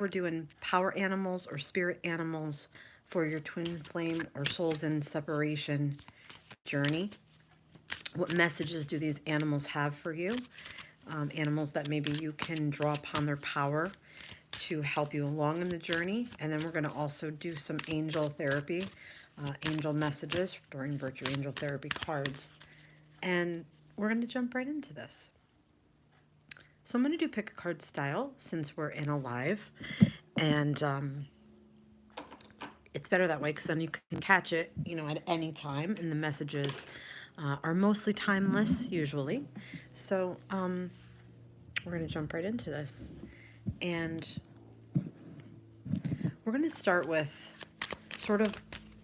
we're doing power animals or spirit animals for your twin flame or souls in separation journey. What messages do these animals have for you? Animals that maybe you can draw upon their power to help you along in the journey. And then we're going to also do some angel therapy, angel messages during virtue angel therapy cards. And we're going to jump right into this. So I'm going to do pick a card style since we're in a live. And it's better that way because then you can catch it, at any time. And the messages are mostly timeless usually. So we're going to jump right into this. And we're going to start with sort of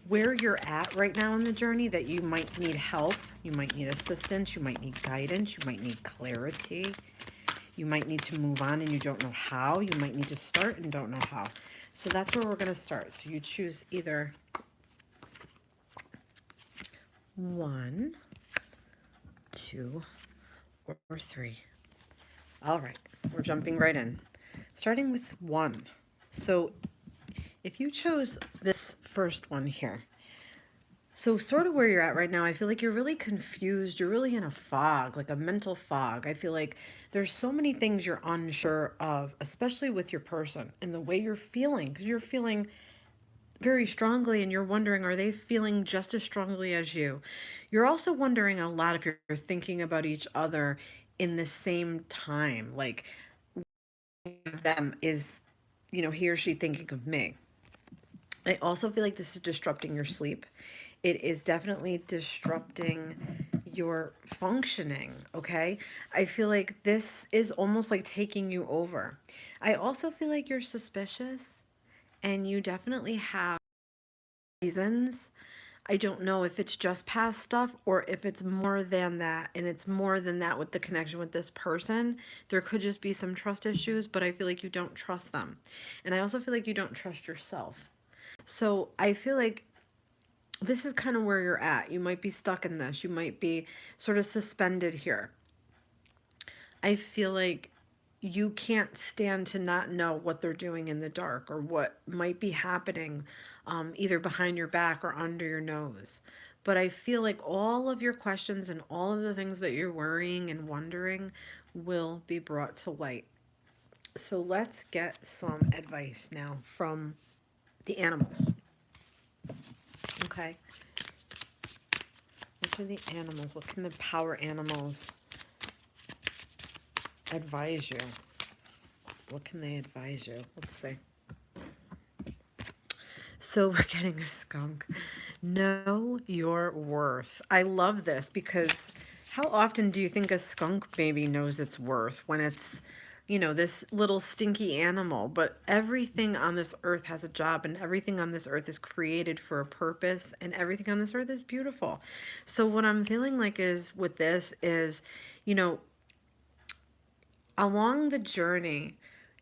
where you're at right now in the journey, that you might need help, you might need assistance, you might need guidance, you might need clarity, you might need to move on and you don't know how, you might need to start and don't know how. So that's where we're going to start. So you choose either 1, 2, or 3. All right, we're jumping right in. Starting with 1. So if you chose this first one here, so sort of where you're at right now, I feel like you're really confused. You're really in a fog, like a mental fog. I feel like there's so many things you're unsure of, especially with your person and the way you're feeling, because you're feeling very strongly and you're wondering, are they feeling just as strongly as you? You're also wondering a lot if you're thinking about each other in the same time, like of them is, he or she thinking of me. I also feel like this is disrupting your sleep. It is definitely disrupting your functioning, okay? I feel like this is almost like taking you over. I also feel like you're suspicious and you definitely have reasons. I don't know if it's just past stuff or if it's more than that, and it's more than that with the connection with this person. There could just be some trust issues, but I feel like you don't trust them. And I also feel like you don't trust yourself. So I feel like this is kind of where you're at. You might be stuck in this. You might be sort of suspended here. I feel like you can't stand to not know what they're doing in the dark or what might be happening either behind your back or under your nose. But I feel like all of your questions and all of the things that you're worrying and wondering will be brought to light. So let's get some advice now from the animals. Okay. What can the animals, what can the power animals advise you? What can they advise you? Let's see. So we're getting a skunk. Know your worth. I love this because how often do you think a skunk maybe knows its worth when it's, this little stinky animal? But everything on this earth has a job and everything on this earth is created for a purpose and everything on this earth is beautiful. So what I'm feeling like is with this is, along the journey,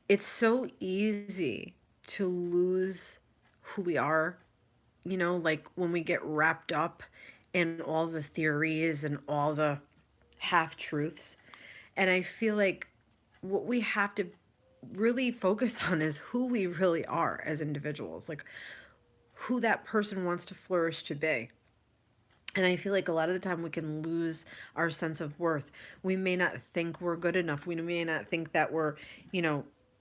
it's so easy to lose who we are, like when we get wrapped up in all the theories and all the half truths. And I feel like what we have to really focus on is who we really are as individuals, like who that person wants to flourish to be. And I feel like a lot of the time we can lose our sense of worth. We may not think we're good enough. We may not think that we're,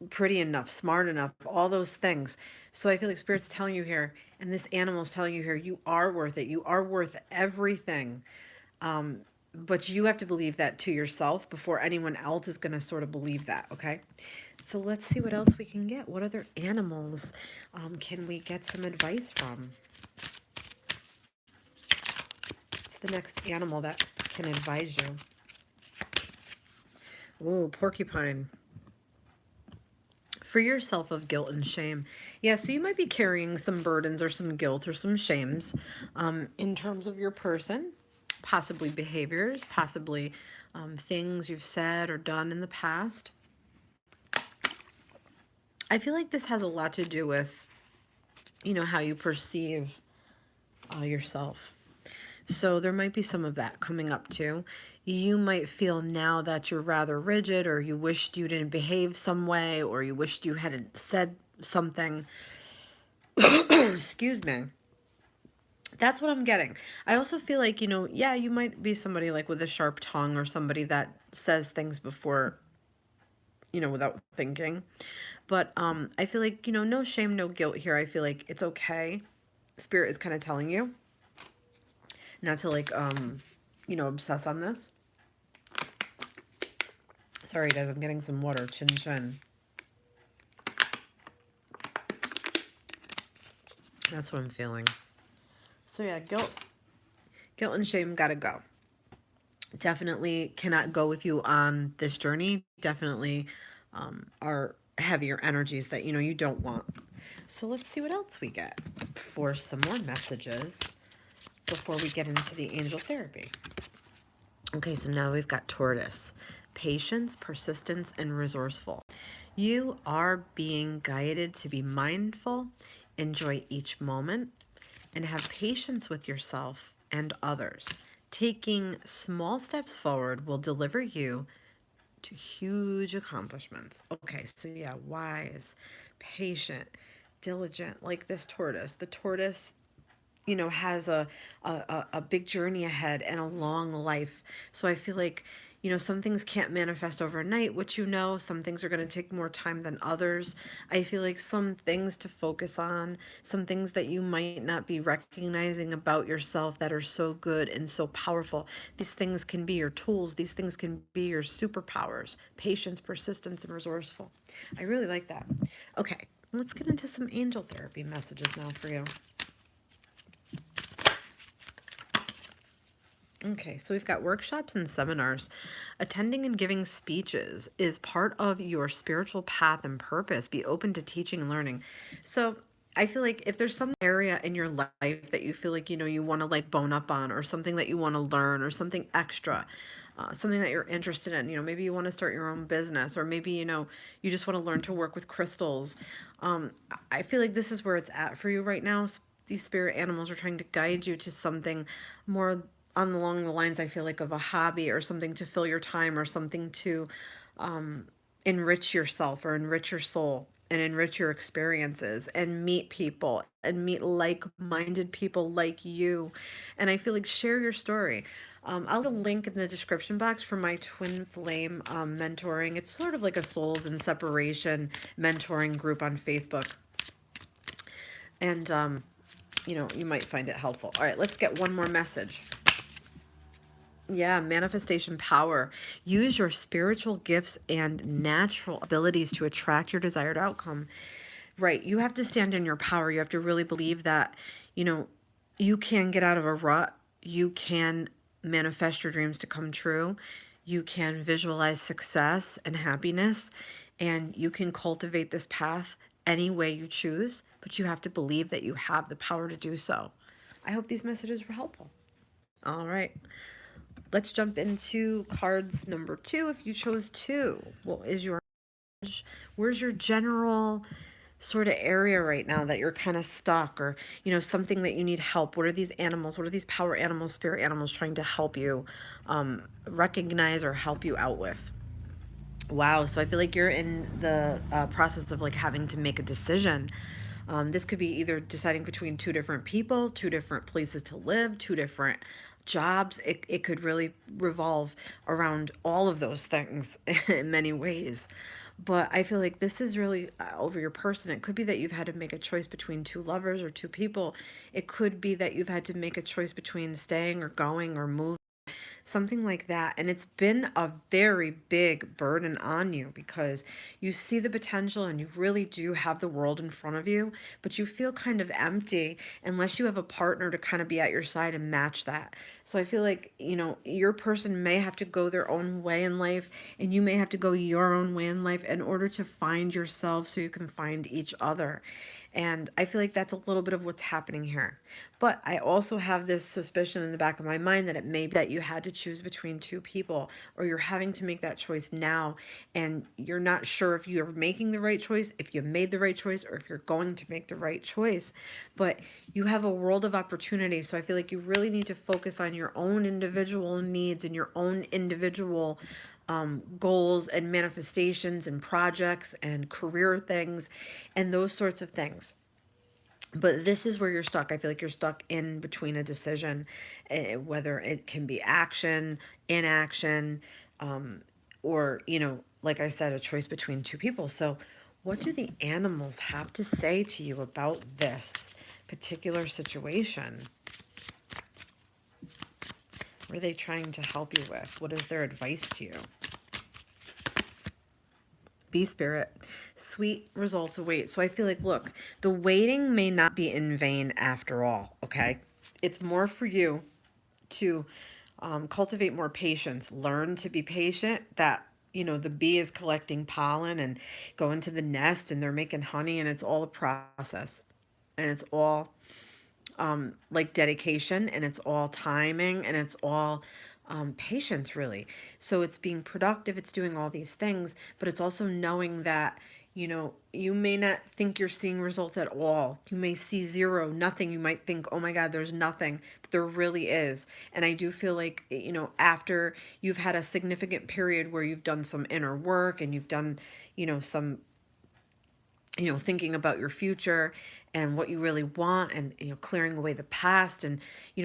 pretty enough, smart enough, all those things. So I feel like Spirit's telling you here, and this animal's telling you here, you are worth it. You are worth everything. But you have to believe that to yourself before anyone else is going to sort of believe that, okay? So let's see what else we can get. What other animals can we get some advice from? It's the next animal that can advise you. Ooh, porcupine. For yourself of guilt and shame. Yeah, so you might be carrying some burdens or some guilt or some shames in terms of your person, possibly behaviors, possibly things you've said or done in the past. I feel like this has a lot to do with, how you perceive yourself. So there might be some of that coming up too. You might feel now that you're rather rigid, or you wished you didn't behave some way, or you wished you hadn't said something. Excuse me. That's what I'm getting. I also feel like, yeah, you might be somebody like with a sharp tongue, or somebody that says things before, without thinking. But I feel like, no shame, no guilt here. I feel like it's okay. Spirit is kind of telling you not to, like, obsess on this. Sorry, guys, I'm getting some water. Chin chin. That's what I'm feeling. So yeah, guilt and shame gotta go. Definitely cannot go with you on this journey. Definitely are heavier energies that you don't want. So let's see what else we get for some more messages before we get into the angel therapy. Okay, so now we've got Tortoise. Patience, persistence, and resourceful. You are being guided to be mindful, enjoy each moment, and have patience with yourself and others. Taking small steps forward will deliver you to huge accomplishments. Okay, so yeah, wise, patient, diligent, like this tortoise. The tortoise, has a big journey ahead and a long life. So I feel like, some things can't manifest overnight, which, some things are going to take more time than others. I feel like some things to focus on, some things that you might not be recognizing about yourself that are so good and so powerful. These things can be your tools. These things can be your superpowers. Patience, persistence, and resourceful. I really like that. Okay, let's get into some angel therapy messages now for you. Okay, so we've got workshops and seminars. Attending and giving speeches is part of your spiritual path and purpose. Be open to teaching and learning. So I feel like if there's some area in your life that you feel like, you want to like bone up on, or something that you want to learn, or something extra, something that you're interested in, maybe you want to start your own business, or maybe, you just want to learn to work with crystals. I feel like this is where it's at for you right now. These spirit animals are trying to guide you to something more along the lines, I feel like, of a hobby, or something to fill your time, or something to enrich yourself, or enrich your soul, and enrich your experiences, and meet people, and meet like-minded people like you. And I feel like share your story. I'll have a link in the description box for my twin flame mentoring. It's sort of like a souls in separation mentoring group on Facebook. And, you might find it helpful. All right, let's get one more message. Yeah, manifestation power. Use your spiritual gifts and natural abilities to attract your desired outcome. Right. You have to stand in your power. You have to really believe that, you can get out of a rut. You can manifest your dreams to come true. You can visualize success and happiness, and you can cultivate this path any way you choose, but you have to believe that you have the power to do so. I hope these messages were helpful. All right. Let's jump into cards number 2. If you chose 2, what is your, where's your general sort of area right now that you're kind of stuck, or, something that you need help? What are these animals? What are these power animals, spirit animals trying to help you recognize or help you out with? Wow. So I feel like you're in the process of like having to make a decision. This could be either deciding between 2 different people, 2 different places to live, 2 different jobs. It could really revolve around all of those things in many ways. But I feel like this is really over your person. It could be that you've had to make a choice between 2 lovers or 2 people. It could be that you've had to make a choice between staying or going or moving, something like that. And it's been a very big burden on you, because you see the potential and you really do have the world in front of you, but you feel kind of empty unless you have a partner to kind of be at your side and match that. So I feel like, your person may have to go their own way in life, and you may have to go your own way in life in order to find yourself, so you can find each other. And I feel like that's a little bit of what's happening here. But I also have this suspicion in the back of my mind that it may be that you had to choose between 2 people, or you're having to make that choice now, and you're not sure if you're making the right choice, if you made the right choice, or if you're going to make the right choice. But you have a world of opportunity. So I feel like you really need to focus on your own individual needs and your own individual goals and manifestations and projects and career things and those sorts of things. But this is where you're stuck. I feel like you're stuck in between a decision, whether it can be action, inaction, or, like I said, a choice between two people. So, what do the animals have to say to you about this particular situation? What are they trying to help you with? What is their advice to you? Be spirit. Sweet results await. So I feel like, look, the waiting may not be in vain after all, okay? It's more for you to cultivate more patience, learn to be patient, that, the bee is collecting pollen and going to the nest and they're making honey, and it's all a process. And it's all like dedication, and it's all timing, and it's all patience, really. So it's being productive, it's doing all these things, but it's also knowing that, you may not think you're seeing results at all. You may see zero, nothing. You might think, oh my God, there's nothing, but there really is. And I do feel like, after you've had a significant period where you've done some inner work and you've done, some thinking about your future and what you really want, and, clearing away the past, and,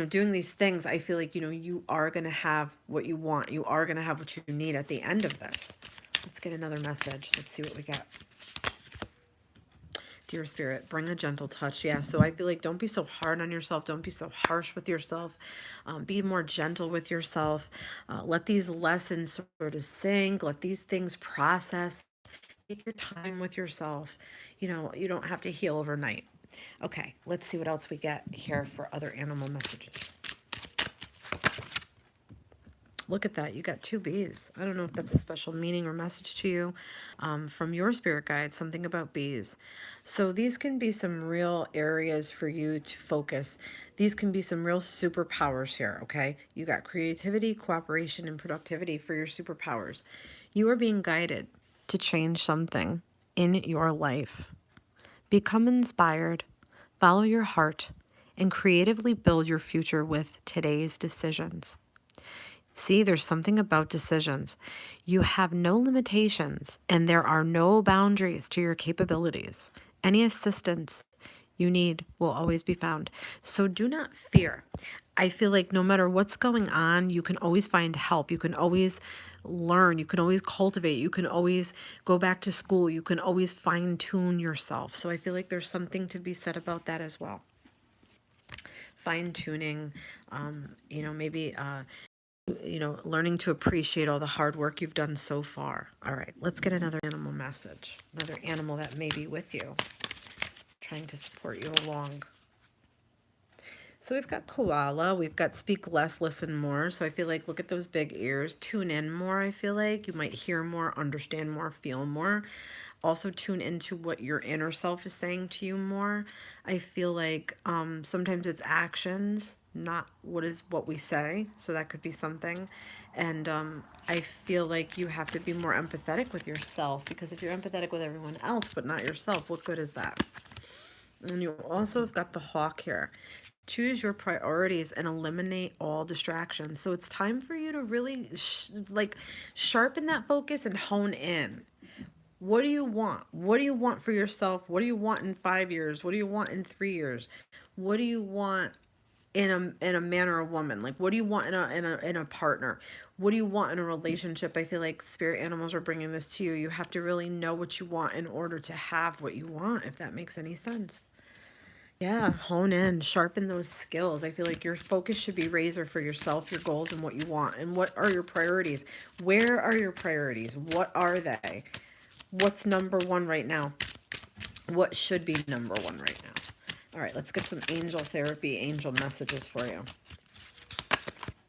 doing these things, I feel like, you are going to have what you want. You are going to have what you need at the end of this. Let's get another message. Let's see what we get. Dear Spirit, bring a gentle touch. Yeah, so I feel like don't be so hard on yourself. Don't be so harsh with yourself. Be more gentle with yourself. Let these lessons sort of sink. Let these things process. Take your time with yourself. You don't have to heal overnight. Okay, let's see what else we get here for other animal messages. Look at that. You got 2 bees. I don't know if that's a special meaning or message to you from your spirit guide, something about bees. So these can be some real areas for you to focus. These can be some real superpowers here, okay? You got creativity, cooperation, and productivity for your superpowers. You are being guided to change something in your life. Become inspired, follow your heart, and creatively build your future with today's decisions. See, there's something about decisions. You have no limitations, and there are no boundaries to your capabilities. Any assistance you need will always be found. So do not fear. I feel like no matter what's going on, you can always find help. You can always learn. You can always cultivate. You can always go back to school. You can always fine tune yourself. So I feel like there's something to be said about that as well. Fine tuning, maybe learning to appreciate all the hard work you've done so far. All right, let's get another animal message. Another animal that may be with you, trying to support you along. So we've got koala, we've got speak less, listen more. So I feel like look at those big ears, tune in more. I feel like you might hear more, understand more, feel more. Also tune into what your inner self is saying to you more. I feel like sometimes it's actions, not what we say. So that could be something. And I feel like you have to be more empathetic with yourself, because if you're empathetic with everyone else but not yourself, what good is that? And you also have got the hawk here. Choose your priorities and eliminate all distractions. So it's time for you to really sharpen that focus and hone in. What do you want? What do you want for yourself? What do you want in 5 years? What do you want in 3 years? What do you want in a man or a woman? Like, what do you want in a partner? What do you want in a relationship? I feel like spirit animals are bringing this to you. You have to really know what you want in order to have what you want, if that makes any sense. Yeah, hone in, sharpen those skills. I feel like your focus should be razor for yourself, your goals, and what you want. And what are your priorities? Where are your priorities? What are they? What's number one right now? What should be number one right now? All right, let's get some angel therapy, angel messages for you.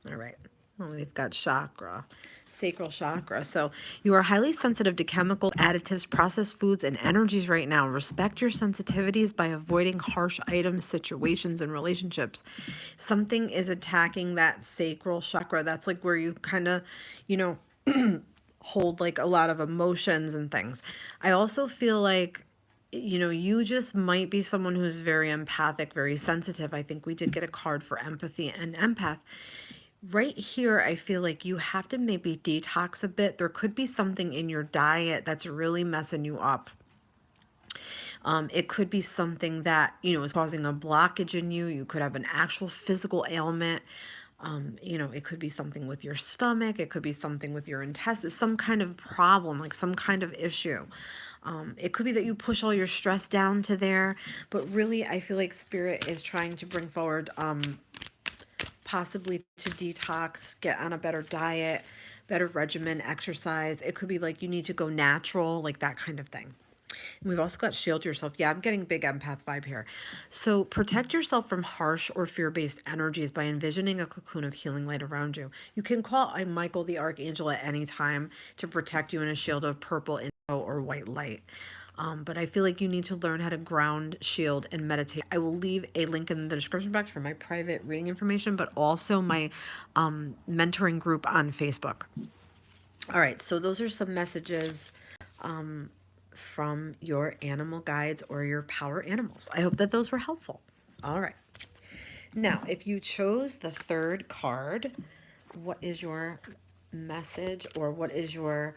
All right. Well, we've got chakra, sacral chakra. So you are highly sensitive to chemical additives, processed foods, and energies right now. Respect your sensitivities by avoiding harsh items, situations, and relationships. Something is attacking that sacral chakra. That's like where you kind of, hold like a lot of emotions and things. I also feel like you just might be someone who's very empathic, very sensitive. I think we did get a card for empathy and empath. right here, I feel like you have to maybe detox a bit. There could be something in your diet that's really messing you up. It could be something that, is causing a blockage in you. You could have an actual physical ailment. It could be something with your stomach. It could be something with your intestines, some kind of problem, like some kind of issue. It could be that you push all your stress down to there, but really, I feel like Spirit is trying to bring forward, possibly to detox, get on a better diet, better regimen, exercise. It could be like you need to go natural, like that kind of thing. And we've also got shield yourself. Yeah, I'm getting big empath vibe here. So protect yourself from harsh or fear-based energies by envisioning a cocoon of healing light around you. You can call Michael the Archangel at any time to protect you in a shield of purple, indigo, or white light. But I feel like you need to learn how to ground, shield, and meditate. I will leave a link in the description box for my private reading information, but also my mentoring group on Facebook. All right, so those are some messages from your animal guides or your power animals. I hope that those were helpful. All right. Now, if you chose the third card, what is your message, or what is your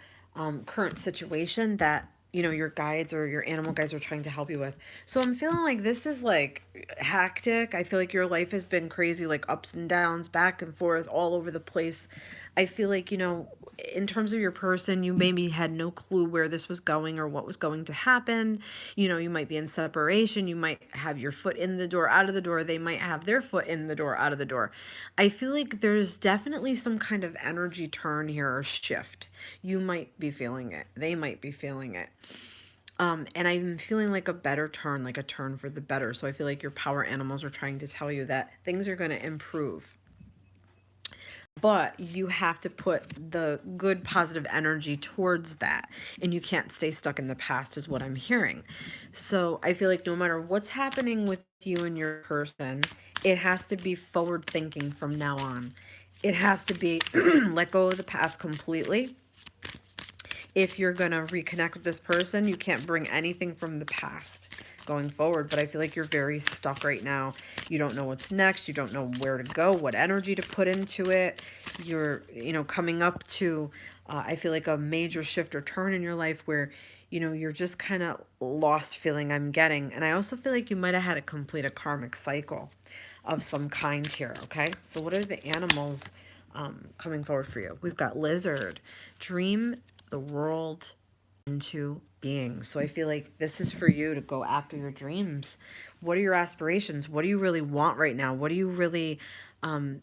current situation that your guides or your animal guides are trying to help you with? So I'm feeling like this is like hectic. I feel like your life has been crazy, like ups and downs, back and forth, all over the place. I feel like, in terms of your person, you maybe had no clue where this was going or what was going to happen. You might be in separation. You might have your foot in the door, out of the door. They might have their foot in the door, out of the door. I feel like there's definitely some kind of energy turn here or shift. You might be feeling it. They might be feeling it. And I'm feeling like a better turn, like a turn for the better. So I feel like your power animals are trying to tell you that things are going to improve. But you have to put the good positive energy towards that, and you can't stay stuck in the past, is what I'm hearing. So I feel like no matter what's happening with you and your person, it has to be forward thinking from now on. It has to be let go of the past completely. If you're going to reconnect with this person, you can't bring anything from the past going forward. But I feel like you're very stuck right now. You don't know what's next. You don't know where to go, what energy to put into it. You're, coming up to, I feel like a major shift or turn in your life where, you're just kind of lost feeling I'm getting. And I also feel like you might have had to complete a karmic cycle of some kind here. Okay. So what are the animals coming forward for you? We've got lizard, dream the world into being. So I feel like this is for you to go after your dreams. What are your aspirations? What do you really want right now? What do you really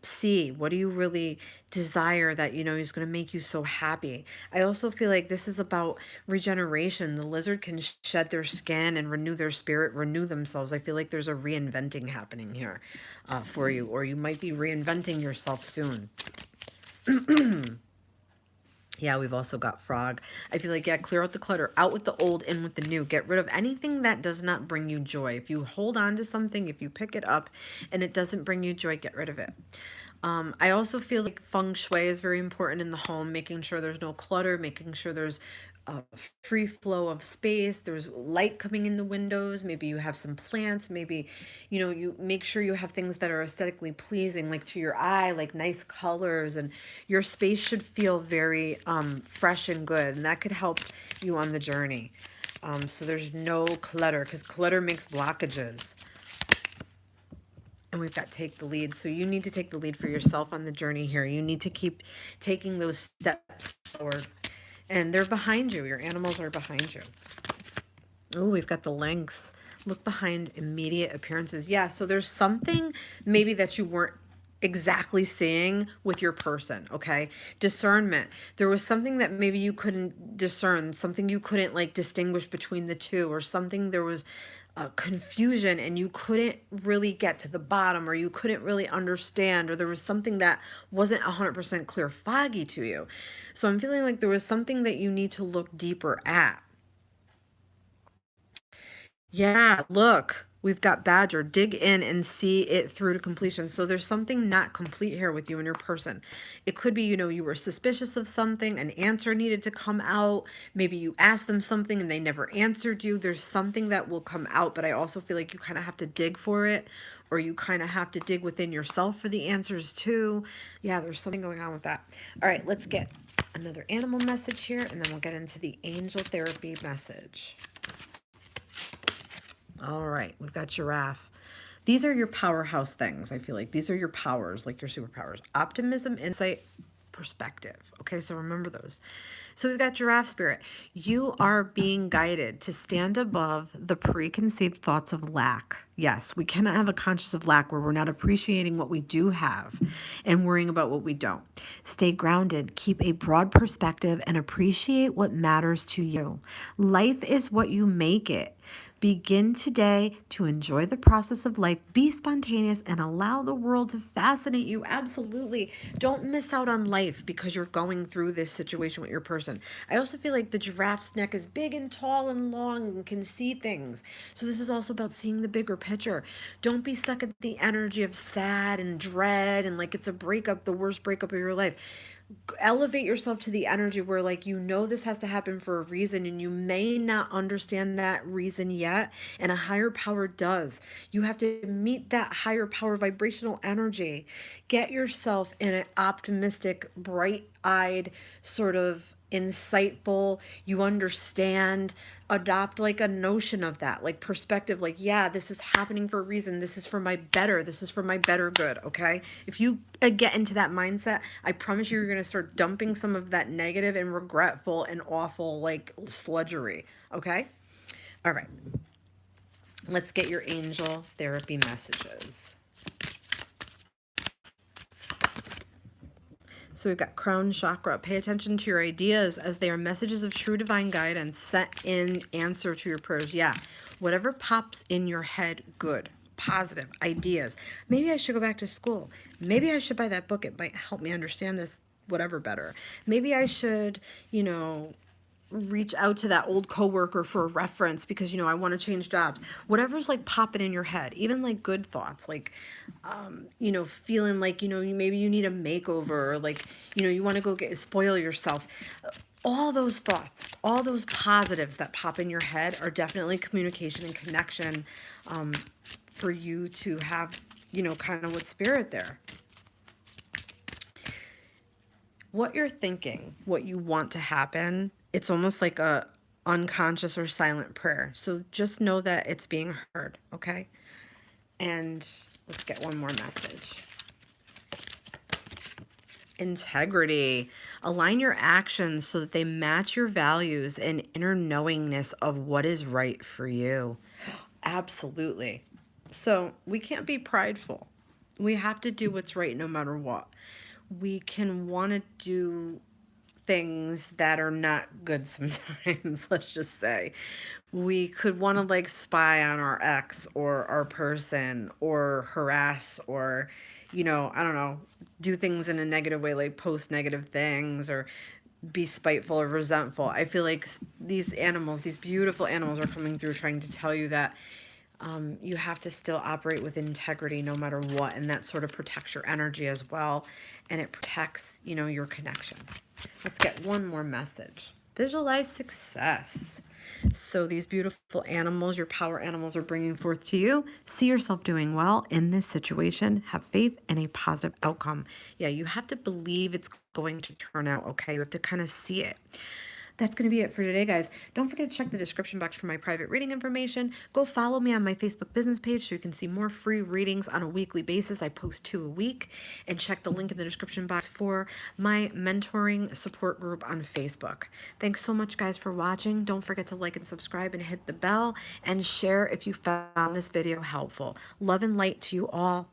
see? What do you really desire that is going to make you so happy? I also feel like this is about regeneration. The lizard can shed their skin and renew their spirit, renew themselves. I feel like there's a reinventing happening here for you, or you might be reinventing yourself soon. Yeah, we've also got frog. I feel like, yeah, clear out the clutter, out with the old, in with the new. Get rid of anything that does not bring you joy. If you hold on to something, if you pick it up and it doesn't bring you joy, get rid of it. I also feel like feng shui is very important in the home, making sure there's no clutter, making sure there's a free flow of space, there's light coming in the windows, maybe you have some plants, maybe, you make sure you have things that are aesthetically pleasing, like to your eye, like nice colors, and your space should feel very fresh and good, and that could help you on the journey. So there's no clutter, because clutter makes blockages. And we've got take the lead. So you need to take the lead for yourself on the journey here. You need to keep taking those steps forward. And they're behind you. Your animals are behind you. Oh, we've got the lynx. Look behind immediate appearances. Yeah, so there's something maybe that you weren't exactly seeing with your person, okay? Discernment. There was something that maybe you couldn't discern, something you couldn't like distinguish between the two, or something there was confusion and you couldn't really get to the bottom, or you couldn't really understand, or there was something that wasn't 100% clear, foggy to you. So I'm feeling like there was something that you need to look deeper at. Yeah, look. We've got Badger. Dig in and see it through to completion. So there's something not complete here with you and your person. It could be, you were suspicious of something, an answer needed to come out. Maybe you asked them something and they never answered you. There's something that will come out, but I also feel like you kind of have to dig for it, or you kind of have to dig within yourself for the answers too. Yeah, there's something going on with that. All right, let's get another animal message here, and then we'll get into the angel therapy message. All right, we've got giraffe. These are your powerhouse things, I feel like. These are your powers, like your superpowers. Optimism, insight, perspective. Okay, so remember those. So we've got giraffe spirit. You are being guided to stand above the preconceived thoughts of lack. Yes, we cannot have a conscience of lack where we're not appreciating what we do have and worrying about what we don't. Stay grounded, keep a broad perspective, and appreciate what matters to you. Life is what you make it. Begin today to enjoy the process of life. Be spontaneous and allow the world to fascinate you. Absolutely. Don't miss out on life because you're going through this situation with your person. I also feel like the giraffe's neck is big and tall and long and can see things. So this is also about seeing the bigger picture. Don't be stuck at the energy of sad and dread and like it's a breakup, the worst breakup of your life. Elevate yourself to the energy where like this has to happen for a reason and you may not understand that reason yet, and a higher power does. You have to meet that higher power vibrational energy. Get yourself in an optimistic, bright-eyed, sort of insightful, you understand, adopt like a notion of that, like perspective, like, yeah, this is happening for a reason. This is for my better. This is for my better good. Okay. If you get into that mindset, I promise you're going to start dumping some of that negative and regretful and awful, like sludgery. Okay. All right. Let's get your angel therapy messages. So we've got crown chakra. Pay attention to your ideas as they are messages of true divine guidance set in answer to your prayers. Yeah, whatever pops in your head, good, positive ideas. Maybe I should go back to school. Maybe I should buy that book. It might help me understand this, whatever, better. Maybe I should, reach out to that old coworker for a reference because I want to change jobs. Whatever's like popping in your head, even like good thoughts, like feeling like maybe you need a makeover, or like you want to go spoil yourself. All those thoughts, all those positives that pop in your head are definitely communication and connection for you to have kind of with spirit there. What you're thinking, what you want to happen, it's almost like a unconscious or silent prayer. So just know that it's being heard, okay? And let's get one more message. Integrity. Align your actions so that they match your values and inner knowingness of what is right for you. Absolutely. So we can't be prideful. We have to do what's right no matter what. We can want to do things that are not good sometimes, let's just say. We could want to like spy on our ex or our person or harass or, I don't know, do things in a negative way, like post negative things or be spiteful or resentful. I feel like these animals, these beautiful animals are coming through trying to tell you that you have to still operate with integrity no matter what, and that sort of protects your energy as well, and it protects your connection. Let's get one more message. Visualize success. So these beautiful animals, your power animals, are bringing forth to you. See yourself doing well in this situation. Have faith in a positive outcome. Yeah, you have to believe it's going to turn out okay. You have to kind of see it. That's going to be it for today, guys. Don't forget to check the description box for my private reading information. Go follow me on my Facebook business page so you can see more free readings on a weekly basis. I post 2 a week. And check the link in the description box for my mentoring support group on Facebook. Thanks so much, guys, for watching. Don't forget to like and subscribe and hit the bell and share if you found this video helpful. Love and light to you all.